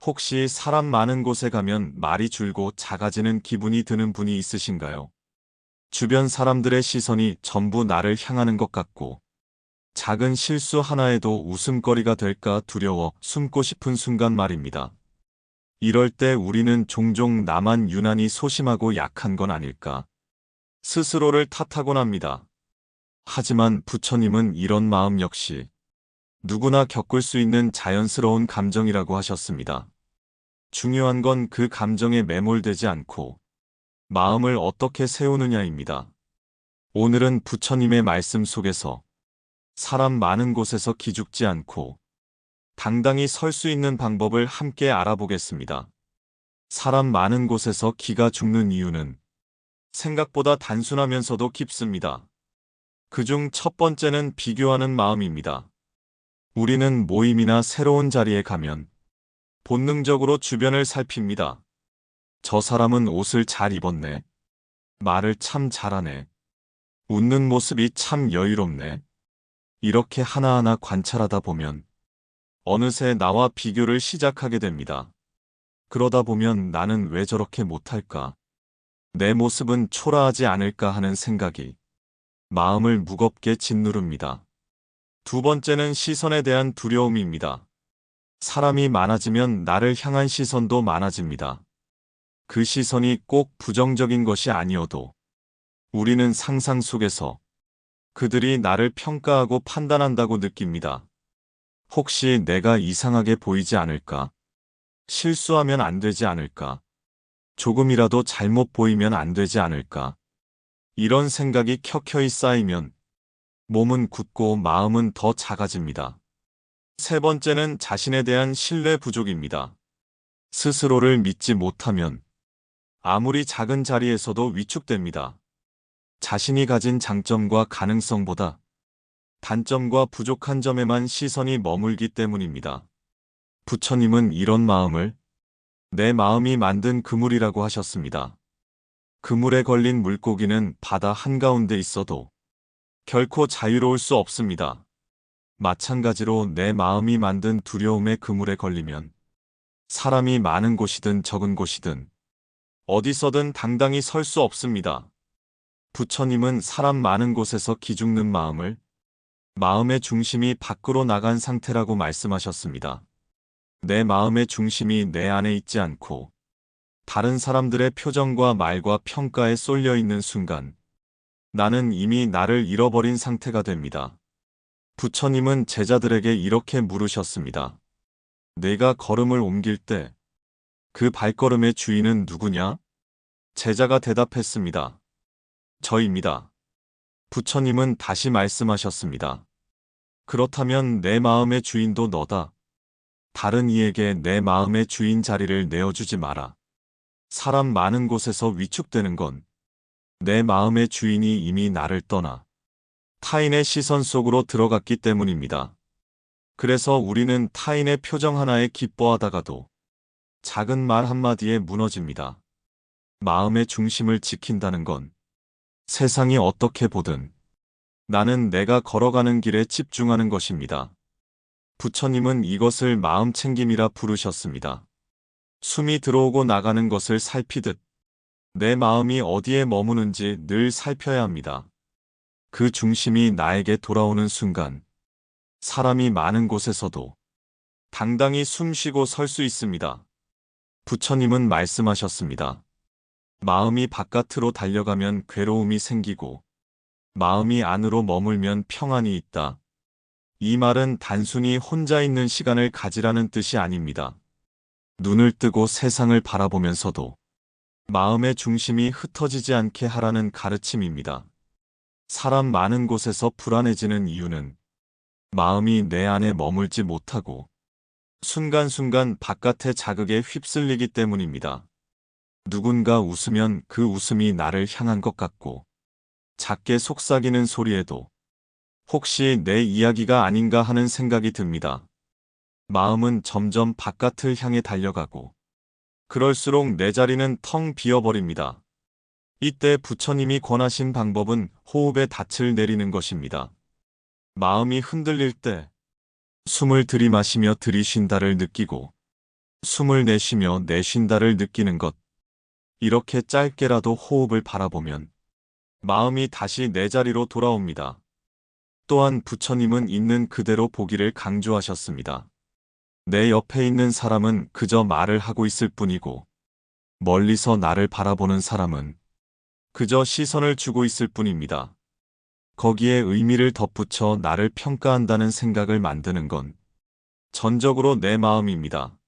혹시 사람 많은 곳에 가면 말이 줄고 작아지는 기분이 드는 분이 있으신가요? 주변 사람들의 시선이 전부 나를 향하는 것 같고, 작은 실수 하나에도 웃음거리가 될까 두려워 숨고 싶은 순간 말입니다. 이럴 때 우리는 종종 나만 유난히 소심하고 약한 건 아닐까 스스로를 탓하곤 합니다. 하지만 부처님은 이런 마음 역시 누구나 겪을 수 있는 자연스러운 감정이라고 하셨습니다. 중요한 건 그 감정에 매몰되지 않고 마음을 어떻게 세우느냐입니다. 오늘은 부처님의 말씀 속에서 사람 많은 곳에서 기죽지 않고 당당히 설 수 있는 방법을 함께 알아보겠습니다. 사람 많은 곳에서 기가 죽는 이유는 생각보다 단순하면서도 깊습니다. 그중 첫 번째는 비교하는 마음입니다. 우리는 모임이나 새로운 자리에 가면 본능적으로 주변을 살핍니다. 저 사람은 옷을 잘 입었네. 말을 참 잘하네. 웃는 모습이 참 여유롭네. 이렇게 하나하나 관찰하다 보면 어느새 나와 비교를 시작하게 됩니다. 그러다 보면 나는 왜 저렇게 못할까? 내 모습은 초라하지 않을까 하는 생각이 마음을 무겁게 짓누릅니다. 두 번째는 시선에 대한 두려움입니다. 사람이 많아지면 나를 향한 시선도 많아집니다. 그 시선이 꼭 부정적인 것이 아니어도 우리는 상상 속에서 그들이 나를 평가하고 판단한다고 느낍니다. 혹시 내가 이상하게 보이지 않을까? 실수하면 안 되지 않을까? 조금이라도 잘못 보이면 안 되지 않을까? 이런 생각이 켜켜이 쌓이면 몸은 굳고 마음은 더 작아집니다. 세 번째는 자신에 대한 신뢰 부족입니다. 스스로를 믿지 못하면 아무리 작은 자리에서도 위축됩니다. 자신이 가진 장점과 가능성보다 단점과 부족한 점에만 시선이 머물기 때문입니다. 부처님은 이런 마음을 내 마음이 만든 그물이라고 하셨습니다. 그물에 걸린 물고기는 바다 한가운데 있어도 결코 자유로울 수 없습니다. 마찬가지로 내 마음이 만든 두려움의 그물에 걸리면 사람이 많은 곳이든 적은 곳이든 어디서든 당당히 설 수 없습니다. 부처님은 사람 많은 곳에서 기죽는 마음을 마음의 중심이 밖으로 나간 상태라고 말씀하셨습니다. 내 마음의 중심이 내 안에 있지 않고 다른 사람들의 표정과 말과 평가에 쏠려 있는 순간 나는 이미 나를 잃어버린 상태가 됩니다. 부처님은 제자들에게 이렇게 물으셨습니다. 내가 걸음을 옮길 때 그 발걸음의 주인은 누구냐? 제자가 대답했습니다. 저입니다. 부처님은 다시 말씀하셨습니다. 그렇다면 내 마음의 주인도 너다. 다른 이에게 내 마음의 주인 자리를 내어주지 마라. 사람 많은 곳에서 위축되는 건 내 마음의 주인이 이미 나를 떠나 타인의 시선 속으로 들어갔기 때문입니다. 그래서 우리는 타인의 표정 하나에 기뻐하다가도 작은 말 한마디에 무너집니다. 마음의 중심을 지킨다는 건 세상이 어떻게 보든 나는 내가 걸어가는 길에 집중하는 것입니다. 부처님은 이것을 마음 챙김이라 부르셨습니다. 숨이 들어오고 나가는 것을 살피듯 내 마음이 어디에 머무는지 늘 살펴야 합니다. 그 중심이 나에게 돌아오는 순간 사람이 많은 곳에서도 당당히 숨 쉬고 설 수 있습니다. 부처님은 말씀하셨습니다. 마음이 바깥으로 달려가면 괴로움이 생기고 마음이 안으로 머물면 평안이 있다. 이 말은 단순히 혼자 있는 시간을 가지라는 뜻이 아닙니다. 눈을 뜨고 세상을 바라보면서도 마음의 중심이 흩어지지 않게 하라는 가르침입니다. 사람 많은 곳에서 불안해지는 이유는 마음이 내 안에 머물지 못하고 순간순간 바깥의 자극에 휩쓸리기 때문입니다. 누군가 웃으면 그 웃음이 나를 향한 것 같고 작게 속삭이는 소리에도 혹시 내 이야기가 아닌가 하는 생각이 듭니다. 마음은 점점 바깥을 향해 달려가고 그럴수록 내 자리는 텅 비어버립니다. 이때 부처님이 권하신 방법은 호흡에 닻을 내리는 것입니다. 마음이 흔들릴 때 숨을 들이마시며 들이쉰다를 느끼고 숨을 내쉬며 내쉰다를 느끼는 것. 이렇게 짧게라도 호흡을 바라보면 마음이 다시 내 자리로 돌아옵니다. 또한 부처님은 있는 그대로 보기를 강조하셨습니다. 내 옆에 있는 사람은 그저 말을 하고 있을 뿐이고, 멀리서 나를 바라보는 사람은 그저 시선을 주고 있을 뿐입니다. 거기에 의미를 덧붙여 나를 평가한다는 생각을 만드는 건 전적으로 내 마음입니다.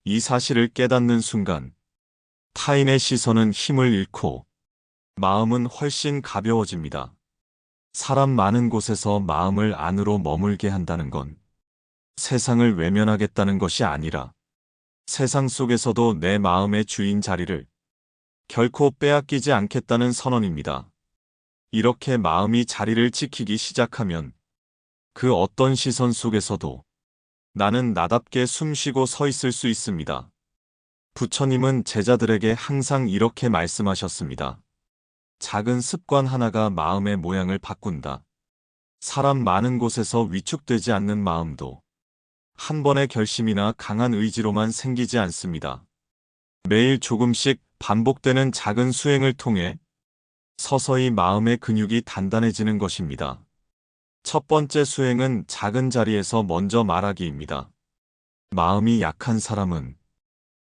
이 사실을 깨닫는 순간 타인의 시선은 힘을 잃고 마음은 훨씬 가벼워집니다. 사람 많은 곳에서 마음을 안으로 머물게 한다는 건 세상을 외면하겠다는 것이 아니라 세상 속에서도 내 마음의 주인 자리를 결코 빼앗기지 않겠다는 선언입니다. 이렇게 마음이 자리를 지키기 시작하면 그 어떤 시선 속에서도 나는 나답게 숨쉬고 서 있을 수 있습니다. 부처님은 제자들에게 항상 이렇게 말씀하셨습니다. 작은 습관 하나가 마음의 모양을 바꾼다. 사람 많은 곳에서 위축되지 않는 마음도 한 번의 결심이나 강한 의지로만 생기지 않습니다. 매일 조금씩 반복되는 작은 수행을 통해 서서히 마음의 근육이 단단해지는 것입니다. 첫 번째 수행은 작은 자리에서 먼저 말하기입니다. 마음이 약한 사람은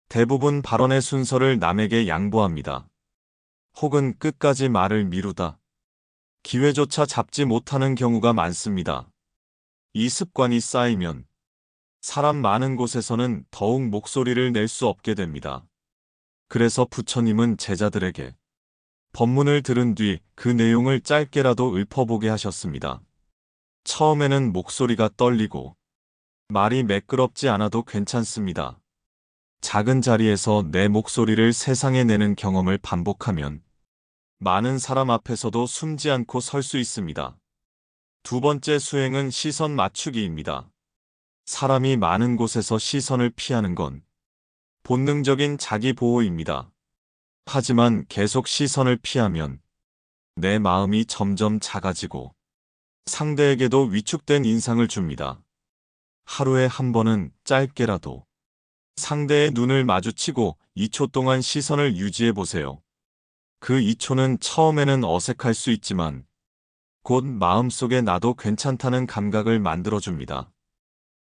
대부분 발언의 순서를 남에게 양보합니다. 혹은 끝까지 말을 미루다 기회조차 잡지 못하는 경우가 많습니다. 이 습관이 쌓이면 사람 많은 곳에서는 더욱 목소리를 낼 수 없게 됩니다. 그래서 부처님은 제자들에게 법문을 들은 뒤 그 내용을 짧게라도 읊어보게 하셨습니다. 처음에는 목소리가 떨리고 말이 매끄럽지 않아도 괜찮습니다. 작은 자리에서 내 목소리를 세상에 내는 경험을 반복하면 많은 사람 앞에서도 숨지 않고 설 수 있습니다. 두 번째 수행은 시선 맞추기입니다. 사람이 많은 곳에서 시선을 피하는 건 본능적인 자기 보호입니다. 하지만 계속 시선을 피하면 내 마음이 점점 작아지고 상대에게도 위축된 인상을 줍니다. 하루에 한 번은 짧게라도 상대의 눈을 마주치고 2초 동안 시선을 유지해 보세요. 그 2초는 처음에는 어색할 수 있지만 곧 마음속에 나도 괜찮다는 감각을 만들어줍니다.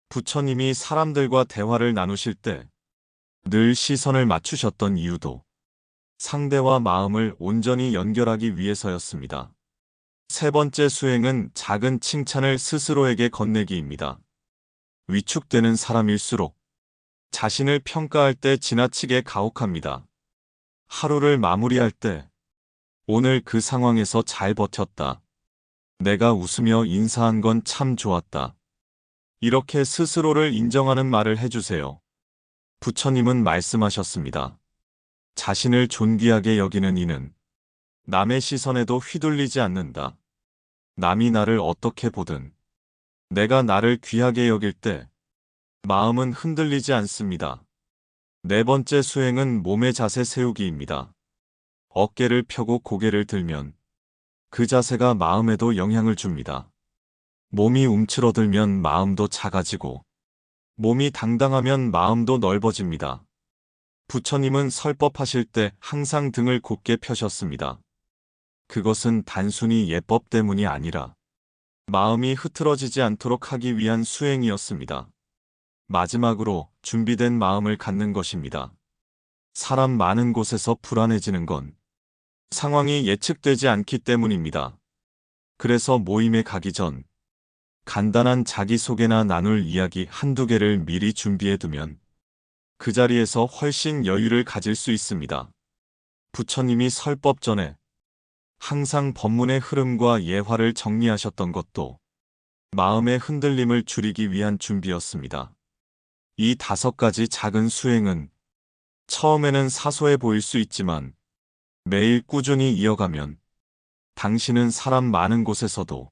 부처님이 사람들과 대화를 나누실 때 늘 시선을 맞추셨던 이유도 상대와 마음을 온전히 연결하기 위해서였습니다. 세 번째 수행은 작은 칭찬을 스스로에게 건네기입니다. 위축되는 사람일수록 자신을 평가할 때 지나치게 가혹합니다. 하루를 마무리할 때 오늘 그 상황에서 잘 버텼다. 내가 웃으며 인사한 건 참 좋았다. 이렇게 스스로를 인정하는 말을 해주세요. 부처님은 말씀하셨습니다. 자신을 존귀하게 여기는 이는 남의 시선에도 휘둘리지 않는다. 남이 나를 어떻게 보든 내가 나를 귀하게 여길 때 마음은 흔들리지 않습니다. 네 번째 수행은 몸의 자세 세우기입니다. 어깨를 펴고 고개를 들면 그 자세가 마음에도 영향을 줍니다. 몸이 움츠러들면 마음도 작아지고 몸이 당당하면 마음도 넓어집니다. 부처님은 설법하실 때 항상 등을 곧게 펴셨습니다. 그것은 단순히 예법 때문이 아니라 마음이 흐트러지지 않도록 하기 위한 수행이었습니다. 마지막으로 준비된 마음을 갖는 것입니다. 사람 많은 곳에서 불안해지는 건 상황이 예측되지 않기 때문입니다. 그래서 모임에 가기 전 간단한 자기소개나 나눌 이야기 한두 개를 미리 준비해두면 그 자리에서 훨씬 여유를 가질 수 있습니다. 부처님이 설법 전에 항상 법문의 흐름과 예화를 정리하셨던 것도 마음의 흔들림을 줄이기 위한 준비였습니다. 이 5가지 작은 수행은 처음에는 사소해 보일 수 있지만 매일 꾸준히 이어가면 당신은 사람 많은 곳에서도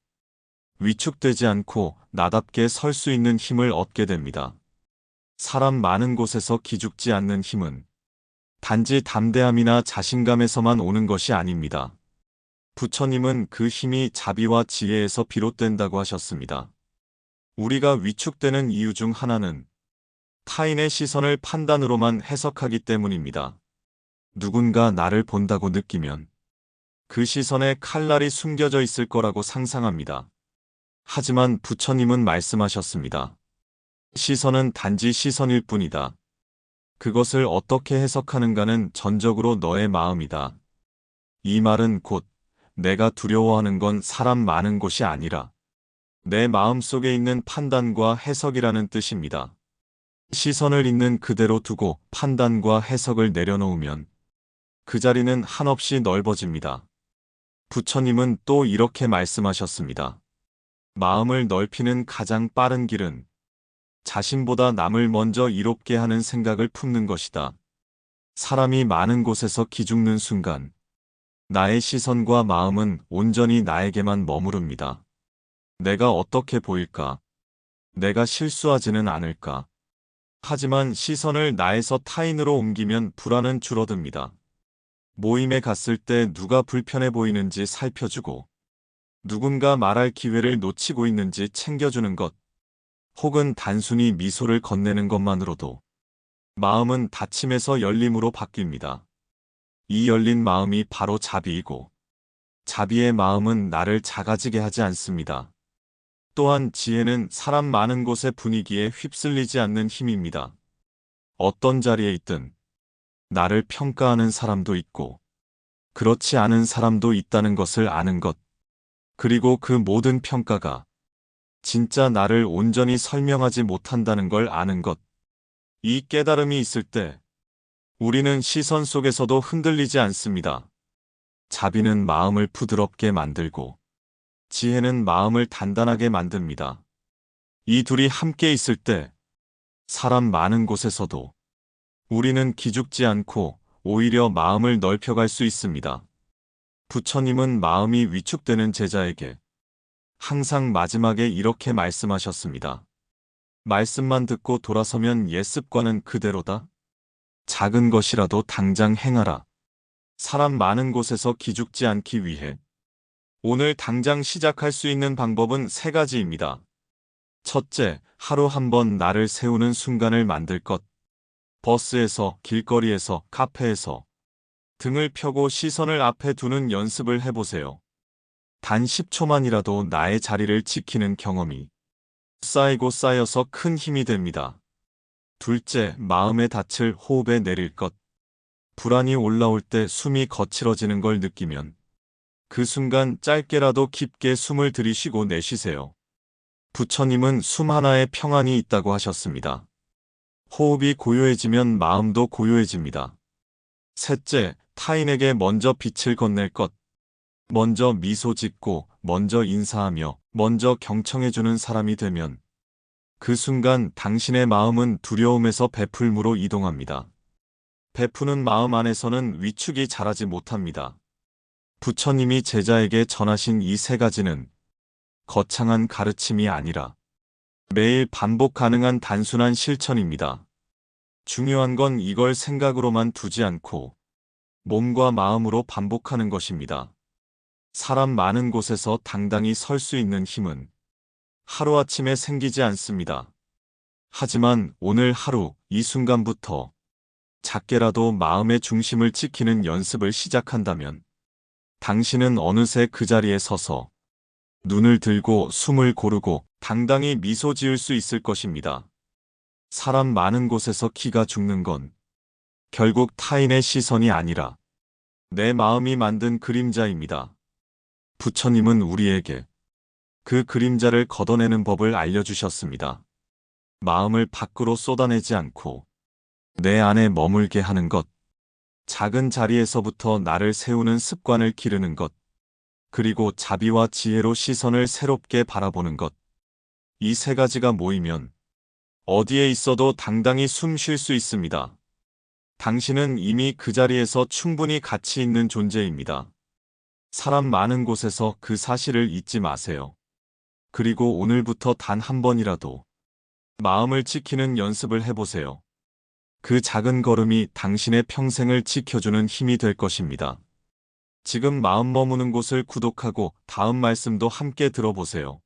위축되지 않고 나답게 설 수 있는 힘을 얻게 됩니다. 사람 많은 곳에서 기죽지 않는 힘은 단지 담대함이나 자신감에서만 오는 것이 아닙니다. 부처님은 그 힘이 자비와 지혜에서 비롯된다고 하셨습니다. 우리가 위축되는 이유 중 하나는 타인의 시선을 판단으로만 해석하기 때문입니다. 누군가 나를 본다고 느끼면 그 시선에 칼날이 숨겨져 있을 거라고 상상합니다. 하지만 부처님은 말씀하셨습니다. 시선은 단지 시선일 뿐이다. 그것을 어떻게 해석하는가는 전적으로 너의 마음이다. 이 말은 곧 내가 두려워하는 건 사람 많은 곳이 아니라 내 마음 속에 있는 판단과 해석이라는 뜻입니다. 시선을 있는 그대로 두고 판단과 해석을 내려놓으면 그 자리는 한없이 넓어집니다. 부처님은 또 이렇게 말씀하셨습니다. 마음을 넓히는 가장 빠른 길은 자신보다 남을 먼저 이롭게 하는 생각을 품는 것이다. 사람이 많은 곳에서 기죽는 순간 나의 시선과 마음은 온전히 나에게만 머무릅니다. 내가 어떻게 보일까? 내가 실수하지는 않을까? 하지만 시선을 나에서 타인으로 옮기면 불안은 줄어듭니다. 모임에 갔을 때 누가 불편해 보이는지 살펴주고 누군가 말할 기회를 놓치고 있는지 챙겨주는 것, 혹은 단순히 미소를 건네는 것만으로도 마음은 닫힘에서 열림으로 바뀝니다. 이 열린 마음이 바로 자비이고 자비의 마음은 나를 작아지게 하지 않습니다. 또한 지혜는 사람 많은 곳의 분위기에 휩쓸리지 않는 힘입니다. 어떤 자리에 있든 나를 평가하는 사람도 있고 그렇지 않은 사람도 있다는 것을 아는 것, 그리고 그 모든 평가가 진짜 나를 온전히 설명하지 못한다는 걸 아는 것. 이 깨달음이 있을 때 우리는 시선 속에서도 흔들리지 않습니다. 자비는 마음을 부드럽게 만들고 지혜는 마음을 단단하게 만듭니다. 이 둘이 함께 있을 때 사람 많은 곳에서도 우리는 기죽지 않고 오히려 마음을 넓혀갈 수 있습니다. 부처님은 마음이 위축되는 제자에게 항상 마지막에 이렇게 말씀하셨습니다. 말씀만 듣고 돌아서면 옛 습관은 그대로다. 작은 것이라도 당장 행하라. 사람 많은 곳에서 기죽지 않기 위해 오늘 당장 시작할 수 있는 방법은 3가지입니다. 첫째, 하루 한 번 나를 세우는 순간을 만들 것. 버스에서, 길거리에서, 카페에서 등을 펴고 시선을 앞에 두는 연습을 해보세요. 단 10초만이라도 나의 자리를 지키는 경험이 쌓이고 쌓여서 큰 힘이 됩니다. 둘째, 마음의 닻을 호흡에 내릴 것. 불안이 올라올 때 숨이 거칠어지는 걸 느끼면 그 순간 짧게라도 깊게 숨을 들이쉬고 내쉬세요. 부처님은 숨 하나에 평안이 있다고 하셨습니다. 호흡이 고요해지면 마음도 고요해집니다. 셋째, 타인에게 먼저 빛을 건넬 것. 먼저 미소 짓고, 먼저 인사하며, 먼저 경청해주는 사람이 되면 그 순간 당신의 마음은 두려움에서 베풀무로 이동합니다. 베푸는 마음 안에서는 위축이 자라지 못합니다. 부처님이 제자에게 전하신 이 3가지는 거창한 가르침이 아니라 매일 반복 가능한 단순한 실천입니다. 중요한 건 이걸 생각으로만 두지 않고 몸과 마음으로 반복하는 것입니다. 사람 많은 곳에서 당당히 설 수 있는 힘은 하루아침에 생기지 않습니다. 하지만 오늘 하루, 이 순간부터 작게라도 마음의 중심을 지키는 연습을 시작한다면 당신은 어느새 그 자리에 서서 눈을 들고 숨을 고르고 당당히 미소 지을 수 있을 것입니다. 사람 많은 곳에서 기가 죽는 건 결국 타인의 시선이 아니라 내 마음이 만든 그림자입니다. 부처님은 우리에게 그 그림자를 걷어내는 법을 알려주셨습니다. 마음을 밖으로 쏟아내지 않고 내 안에 머물게 하는 것, 작은 자리에서부터 나를 세우는 습관을 기르는 것, 그리고 자비와 지혜로 시선을 새롭게 바라보는 것. 이 3가지가 모이면 어디에 있어도 당당히 숨 쉴 수 있습니다. 당신은 이미 그 자리에서 충분히 가치 있는 존재입니다. 사람 많은 곳에서 그 사실을 잊지 마세요. 그리고 오늘부터 단 한 번이라도 마음을 지키는 연습을 해보세요. 그 작은 걸음이 당신의 평생을 지켜주는 힘이 될 것입니다. 지금 마음 머무는 곳을 구독하고 다음 말씀도 함께 들어보세요.